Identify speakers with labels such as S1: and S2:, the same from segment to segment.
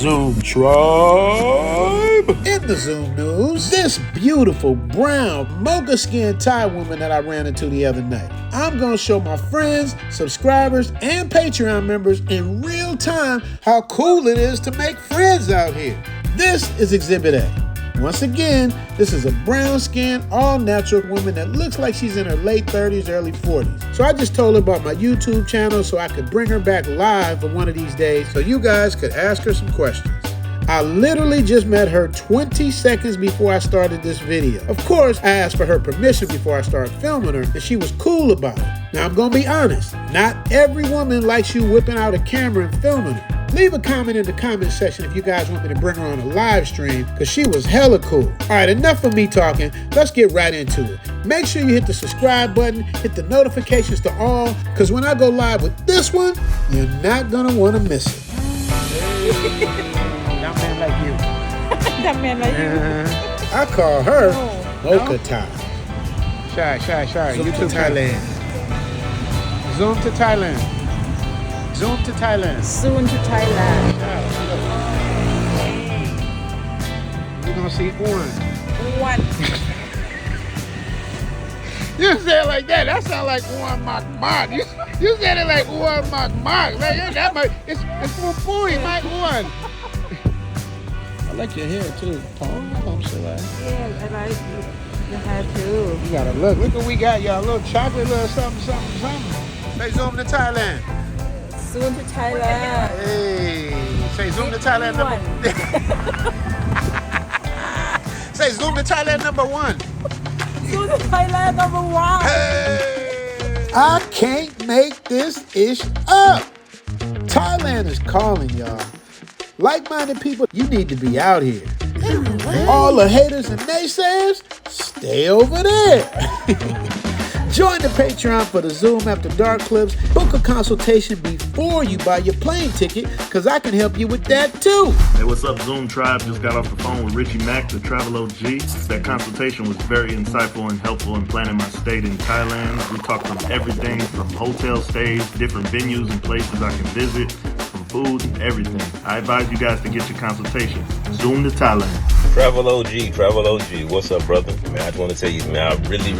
S1: Zoom tribe?
S2: In the Zoom news, this beautiful brown mocha skinned Thai woman that I ran into the other night. I'm going to show my friends, subscribers, and Patreon members in real time how cool it is to make friends out here. This is Exhibit A. Once again, this is a brown-skinned, all-natural woman that looks like she's in her late 30s, early 40s. So I just told her about my YouTube channel so I could bring her back live for one of these days so you guys could ask her some questions. I literally just met her 20 seconds before I started this video. Of course, I asked for her permission before I started filming her, and she was cool about it. Now, I'm gonna be honest, not every woman likes you whipping out a camera and filming her. Leave a comment in the comment section if you guys want me to bring her on a live stream, because she was hella cool. All right, enough of me talking. Let's get right into it. Make sure you hit the subscribe button, hit the notifications to all, because when I go live with this one, you're not gonna want to miss it. That man like you.
S3: That man like you.
S2: I call her Mocha Thai.
S1: Shy.
S2: Zoom to Thailand.
S1: Zoom to Thailand. Zoom to Thailand.
S3: Soon to Thailand.
S1: We're gonna see one. You said it like that. That sounds like one mark. You said it like one mark. Like, that might, it's for Mike one. I like your hair too, Paul.
S3: Yeah, I like your hair too.
S1: You gotta look what we got, y'all. A little chocolate, little something. Say zoom to Thailand.
S3: Soon to Thailand.
S1: Hey, say zoom to Thailand number. Say zoom to Thailand number 1.
S3: Soon to Thailand number 1.
S2: Hey. I can't make this ish up. Thailand is calling, y'all. Like-minded people, you need to be out here. All the haters and naysayers, stay over there. Join the Patreon for the Zoom After Dark clips. Book a consultation before you buy your plane ticket, because I can help you with that too.
S4: Hey, what's up, Zoom Tribe? Just got off the phone with Richie Mack, the travel OG. That consultation was very insightful and helpful in planning my stay in Thailand. We talked on everything from hotel stays, different venues and places I can visit, from food, everything. I advise you guys to get your consultation. Zoom to Thailand.
S5: Travel OG, what's up, brother? Man, I just want to tell you, man, I really,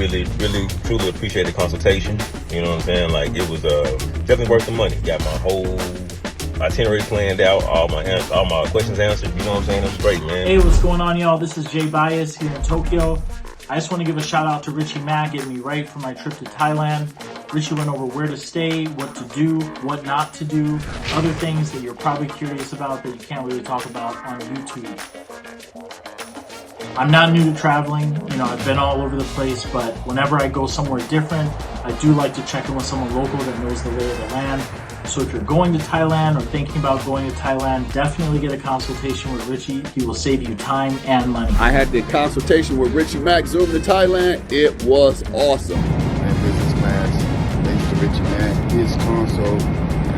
S5: truly appreciate the consultation. You know what I'm saying? Like, it was definitely worth the money. Got my whole itinerary planned out, all my questions answered. You know what I'm saying? It was great, man.
S6: Hey, what's going on, y'all? This is Jay Bias here in Tokyo. I just want to give a shout out to Richie Mack, getting me right for my trip to Thailand. Richie went over where to stay, what to do, what not to do, other things that you're probably curious about that you can't really talk about on YouTube. I'm not new to traveling, I've been all over the place, but whenever I go somewhere different, I do like to check in with someone local that knows the lay of the land. So if you're going to Thailand or thinking about going to Thailand, definitely get a consultation with Richie. He will save you time and money.
S7: I had the consultation with Richie Mack, Zoom to Thailand. It was awesome.
S8: And business class, thanks to Richie Mack. His consult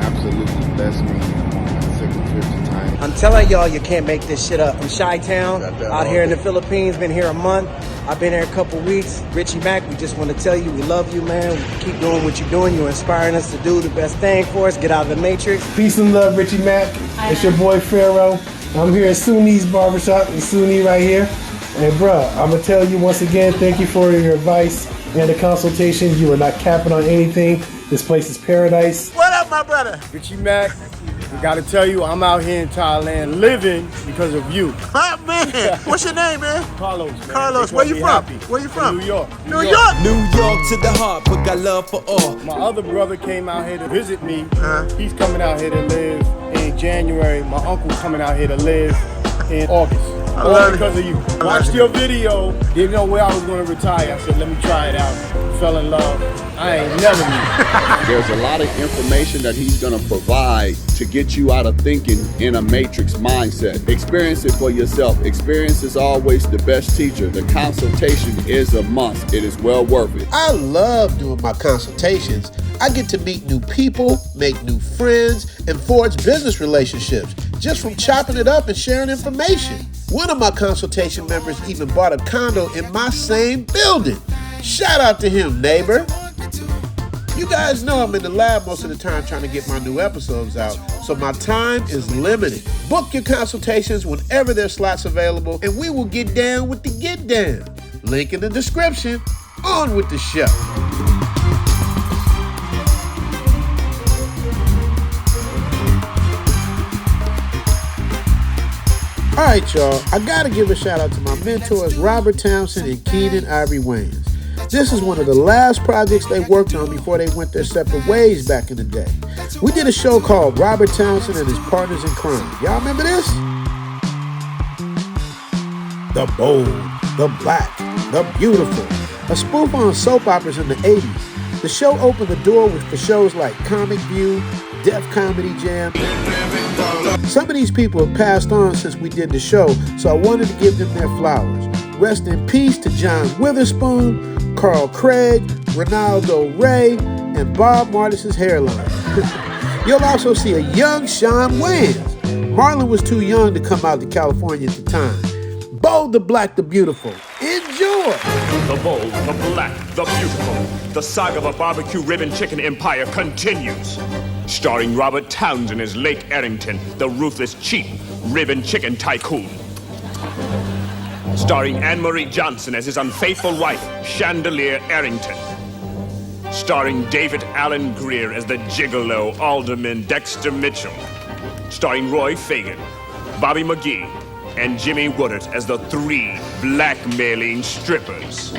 S8: absolutely blessed me on my second trip to Thailand.
S9: I'm telling y'all, you can't make this shit up. From Chi-Town, out here in the Philippines, been here a month. I've been here a couple weeks. Richie Mack, we just want to tell you we love you, man. Keep doing what you're doing. You're inspiring us to do the best thing for us. Get out of the matrix.
S10: Peace and love, Richie Mack. It's your boy Pharaoh. I'm here at Sunni's Barbershop in Sunni right here. And bruh, I'm going to tell you once again, thank you for your advice and the consultation. You are not capping on anything. This place is paradise.
S1: What up, my brother?
S10: Richie Mack, I got to tell you, I'm out here in Thailand living because of you.
S1: Hot man. What's your name, man?
S10: Carlos, man.
S1: Carlos, where you from? Where you from?
S10: New York.
S1: New York
S11: to the heart, but got love for all.
S10: My other brother came out here to visit me. He's coming out here to live in January. My uncle's coming out here to live in August. All because of you. Watched your video. Didn't know where I was going to retire. I said, let me try it out. Fell in love. I ain't never knew.
S7: There's a lot of information that he's going to provide to get you out of thinking in a matrix mindset. Experience it for yourself. Experience is always the best teacher. The consultation is a must. It is well worth it.
S2: I love doing my consultations. I get to meet new people, make new friends, and forge business relationships just from chopping it up and sharing information. One of my consultation members even bought a condo in my same building. Shout out to him, neighbor. You guys know I'm in the lab most of the time trying to get my new episodes out, so my time is limited. Book your consultations whenever there's slots available, and we will get down with the get down. Link in the description. On with the show. All right, y'all. I gotta give a shout out to my mentors, Robert Townsend and Keenan Ivory Wayans. This is one of the last projects they worked on before they went their separate ways back in the day. We did a show called Robert Townsend and His Partners in Crime. Y'all remember this? The Bold, the Black, the Beautiful. A spoof on soap operas in the 80s. The show opened the door for shows like Comic View, Def Comedy Jam. Some of these people have passed on since we did the show, so I wanted to give them their flowers. Rest in peace to John Witherspoon, Carl Craig, Ronaldo Ray, and Bob Martis's hairline. You'll also see a young Sean Wayans. Marlon was too young to come out to California at the time. Bold, the Black, the Beautiful. Enjoy!
S12: The Bold, the Black, the Beautiful. The saga of a barbecue ribbon chicken empire continues. Starring Robert Townsend as Lake Arrington, the ruthless, cheap ribbon chicken tycoon. Starring Anne-Marie Johnson as his unfaithful wife, Chandelier Arrington. Starring David Allen Greer as the gigolo Alderman Dexter Mitchell. Starring Roy Fagan, Bobby McGee, and Jimmy Woodard as the 3 blackmailing strippers.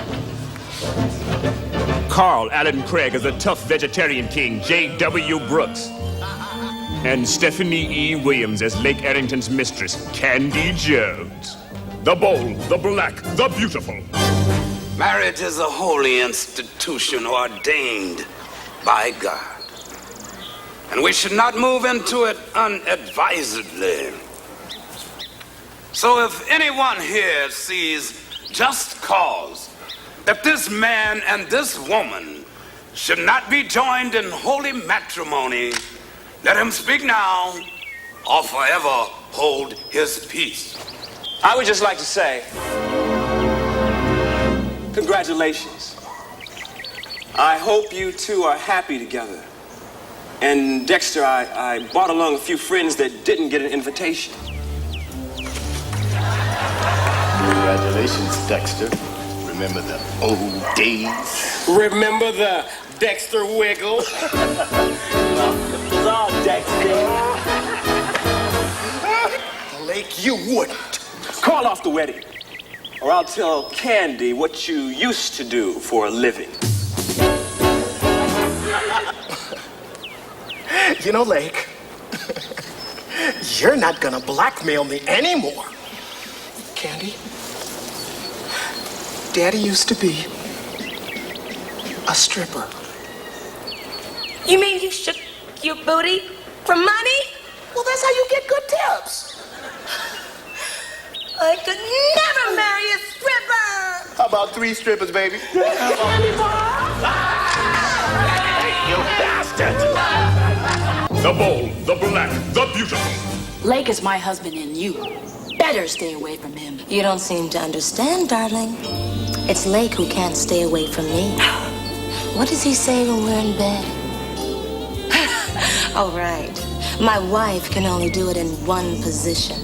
S12: Carl Allen Craig as the tough vegetarian king, J.W. Brooks. And Stephanie E. Williams as Lake Arrington's mistress, Candy Jones. The Bold, the Black, the Beautiful.
S13: Marriage is a holy institution ordained by God. And we should not move into it unadvisedly. So if anyone here sees just cause that this man and this woman should not be joined in holy matrimony, let him speak now or forever hold his peace.
S14: I would just like to say, congratulations. I hope you two are happy together. And Dexter, I brought along a few friends that didn't get an invitation.
S15: Congratulations, Dexter. Remember the old days?
S14: Remember the Dexter wiggle? It's all Dexter. Lake, you wouldn't. Call off the wedding, or I'll tell Candy what you used to do for a living.
S16: You know, Lake, you're not gonna blackmail me anymore. Candy, Daddy used to be a stripper.
S17: You mean you shook your booty for money?
S16: Well, that's how you get good tips.
S17: I could never marry a stripper.
S15: How about 3 strippers, baby?
S17: You
S12: bastard! The Bold, the Black, the Beautiful.
S18: Lake is my husband and you better stay away from him.
S19: You don't seem to understand, darling. It's Lake who can't stay away from me. What does he say when we're in bed? Oh, right. My wife can only do it in one position.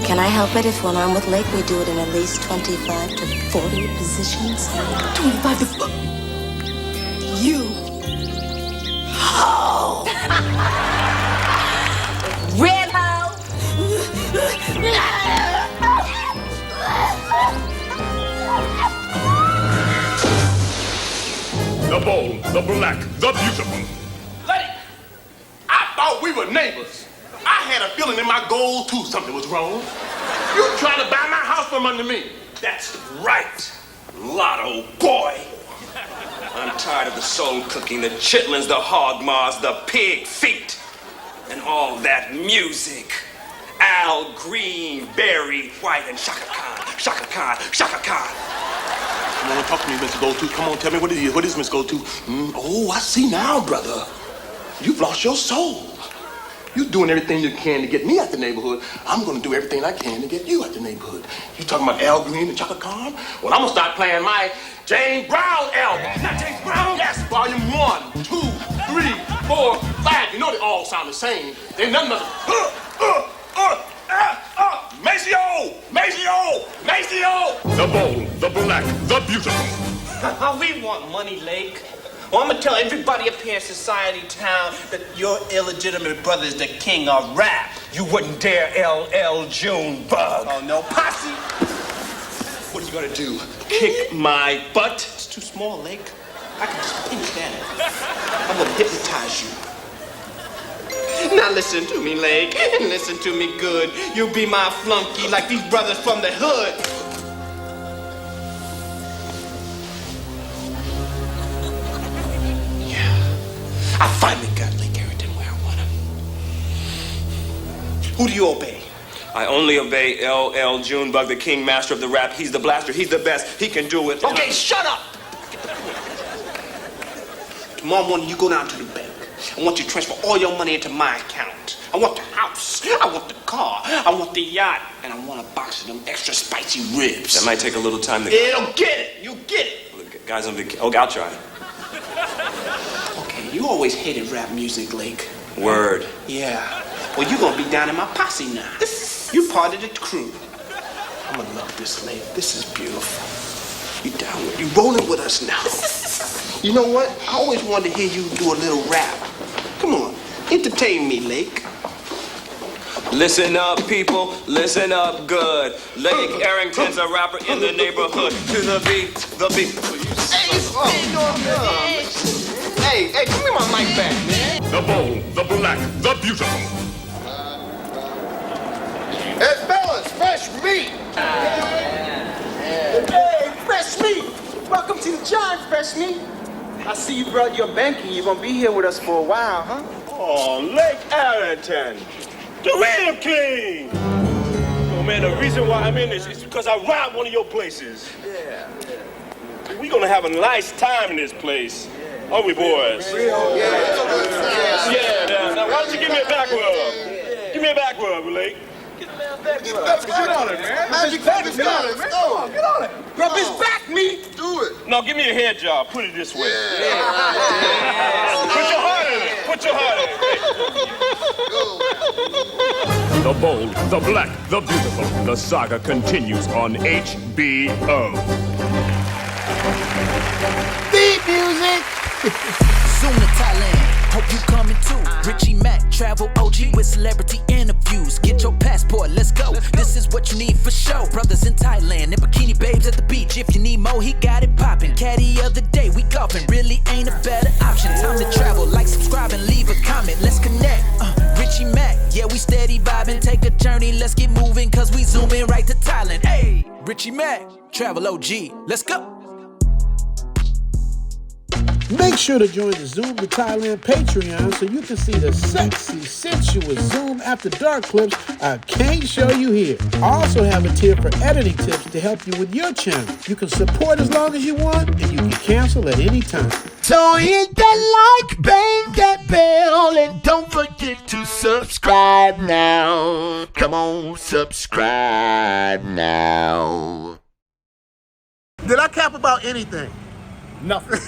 S19: Can I help it if when I'm with Lake we do it in at least 25 to 40 positions?
S16: 25 to 40? You.
S17: hoe. Red hoe.
S12: The Bold, the Black, the Beautiful.
S20: Lady, I thought we were neighbors. I had a feeling in my gold tooth something was wrong. You trying to buy my house from under me?
S14: That's right, Lotto boy. I'm tired of the soul cooking, the chitlins, the hog maws, the pig feet, and all that music. Al Green, Barry White, and Shaka Khan, Shaka Khan, Shaka Khan.
S20: Come on, talk to me, Mr. Goldtooth. Come on, tell me what it is. What is Miss Goldtooth? Oh, I see now, brother. You've lost your soul. You're doing everything you can to get me out the neighborhood. I'm going to do everything I can to get you out the neighborhood. You talking about Al Green and Chaka Khan? Well, I'm going to start playing my James Brown album. Not James Brown? Yes, Volume 1. know they all sound the same. They none of them. Maceo! Maceo! Maceo!
S12: The bold, the black, the beautiful.
S21: We want money, Lake. Well, I'm gonna tell everybody up here in Society Town that your illegitimate brother is the king of rap. You wouldn't dare LL Junebug. Oh, no. Posse! What are you gonna do? Kick my butt? It's too small, Lake. I can just pinch that. I'm gonna hypnotize you. Now listen to me, Lake, and listen to me good. You'll be my flunky like these brothers from the hood. I finally got Lake Arrington where I want him. Who do you obey?
S14: I only obey LL Junebug, the king master of the rap. He's the blaster. He's the best. He can do it.
S21: Okay, shut up! Tomorrow morning, you go down to the bank. I want you to transfer all your money into my account. I want the house. I want the car. I want the yacht. And I want a box of them extra spicy ribs.
S14: That might take a little time to...
S21: It'll get it. You get it.
S14: Well, the guys on vacation. Oh, I'll try.
S21: Okay, you always hated rap music, Lake.
S14: Word.
S21: Yeah. Well, you're gonna be down in my posse now. You part of the crew. I'm gonna love this, Lake. This is beautiful. You down with you rolling with us now. You know what? I always wanted to hear you do a little rap. Come on, entertain me, Lake.
S14: Listen up, people. Listen up good. Lake Arrington's a rapper in the neighborhood. To the beat, the beat.
S21: Hey, give me my mic back, man.
S12: The bold, the black, the beautiful.
S10: Hey, fellas, fresh meat.
S9: Hey, fresh meat. Welcome to the John Fresh Meat. I see you brought your banking. You're gonna be here with us for a while, huh?
S20: Oh, Lake Arrington, the real king. Oh man, the reason why I'm in this is because I robbed one of your places.
S9: Yeah.
S20: We're gonna have a nice time in this place. Are we, boys? Yeah. Now why don't you give me a back rub? Give me a back rub, Lake.
S10: Get on it, man. Magic back, get on it, man. Come on, get on it.
S21: Rub his back, me.
S10: Do it.
S20: No, give me a head job. Put it this way. Put your heart in it. Put your heart in it.
S12: The bold, the black, the beautiful. The saga continues on HBO.
S2: Beat music.
S11: Soon to Thailand, hope you coming too. Richie Mac, travel OG with celebrity interviews. Get your passport, let's go. This is what you need for show. Brothers in Thailand and bikini babes at the beach. If you need more, he got it poppin'. Caddy of the day, we golfing. Really ain't a better option. Time to travel, like, subscribe, and leave a comment. Let's connect. Richie Mac, yeah, we steady vibing. Take a journey, let's get moving, cause we zooming right to Thailand. Hey, Richie Mac, travel OG, let's go.
S2: Make sure to join the Zoom to Thailand Patreon so you can see the sexy, sensuous Zoom After Dark clips I can't show you here. I also have a tier for editing tips to help you with your channel. You can support as long as you want, and you can cancel at any time.
S22: So hit that like, bang that bell, and don't forget to subscribe now. Come on, subscribe now.
S2: Did I cap about anything?
S10: Nothing.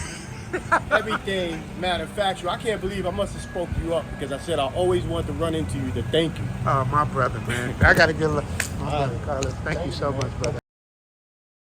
S10: Everything manufactured. I can't believe I must have spoke you up because I said I always wanted to run into you to thank you.
S2: Oh, my brother, man. I got to get my brother, Carlos. Thank you so much, brother.